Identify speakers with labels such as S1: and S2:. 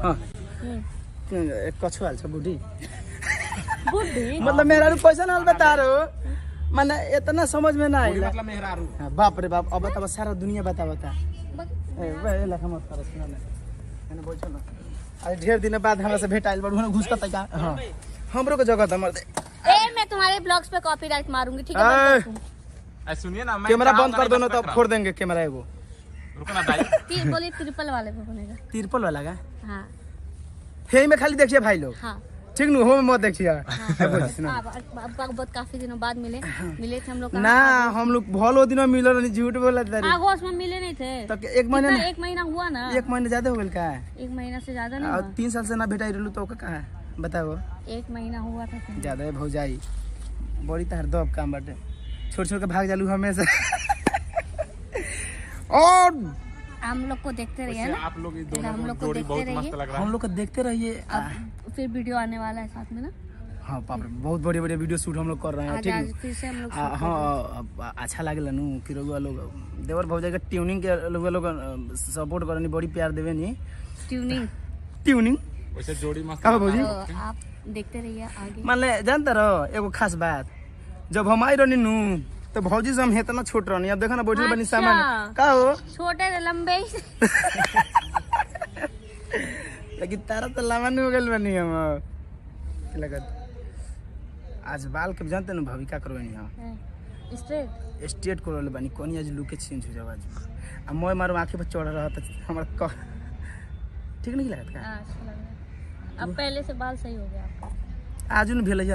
S1: हाँ कछु हाल छ बुढ़ी
S2: बुढ़ी
S1: मतलब मेरा रू पैसा ना बता रहे हो माने इतना समझ में ना आइला
S3: मतलब मेहरारू
S1: बाप रे बाप अब बता सारा दुनिया बता ए वे लखा मत कर सुना मैंने बोल ना आज ढेर दिन बाद हमरा से भेटाइल बड़ हुन घुस का तका हां हमरो के जगह हमर दे
S2: ए मैं तुम्हारे ब्लॉग्स पे कॉपीराइट मारूंगी ठीक है
S3: सुनिए ना मैं
S1: कैमरा बंद कर दो ना तो फोड़ देंगे कैमरा एगो
S3: रुको ना भाई
S2: बोलिए ट्रिपल वाले पे बनेगा
S1: तिरपल वाला का
S2: हाँ
S1: हे में खाली देखिए भाई लोग
S2: हाँ
S1: ठीक नु हो में मत देखिए
S2: बहुत काफी दिनों बाद मिले थे हम लोग
S1: ना हम लोग भलो दिन में मिलो नहीं झूठ बोला तारी
S2: आगोश में मिले नहीं थे
S1: तो एक महीना
S2: एक महीना हुआ ना
S1: 1 महीना ज्यादा हो गेल का
S2: एक महीना से ज्यादा नहीं
S1: और
S2: हुआ
S1: 3 साल से ना भेटाई रहलू तो कहां बताओ
S2: 1 महीना हुआ था
S1: ज्यादा है भौजाई बड़ी तार दब काम बाटे छोड़ छोड़ के भाग जालू हमेशा और
S2: हम लोग को देखते रहिए ना
S3: आप लोग दोनों
S2: हम लोग को
S3: जोड़ी
S2: देखते
S3: बहुत मस्त
S2: रहिए
S3: लग रहा
S1: हम लोग को देखते रहिए
S2: अब फिर वीडियो आने वाला है साथ में ना
S1: हाँ बाप रे बहुत बड़े बड़े वीडियो शूट हम लोग कर रहे हैं
S2: आज
S1: ठीक
S2: आज
S1: है
S2: फिर से हम लोग
S1: हाँ अच्छा लागल नु कि रउआ लोग देवर भौजाई के ट्यूनिंग के लोग सपोर्ट करनी बड़ी प्यार देवे नी ट्यूनिंग
S3: वैसे जोड़ी मस्त
S1: का भौजी
S2: तो आप देखते रहिए आगे
S1: मान ले जानता रहो एगो खास बात जब हम आई रहनी नु तो भौजी से हम इतना छोट रहनी अब देखो ना बैठल बनी सामान का हो
S2: छोटे लंबे
S1: लेकिन तारा तो लंबा नहीं हो गल बनी हम लगत आज बाल के जानते ना भाभी का करवानी हां स्ट्रेट करल बनी कोनी आज लुक के चेंज हो जावा आज अब मोय मारो आंखें पर चढ़ रहा था हमरा ठीक नहीं लगत का
S2: अच्छा लग रहा है अब पहले से बाल सही हो गया आपका
S1: आज न भेल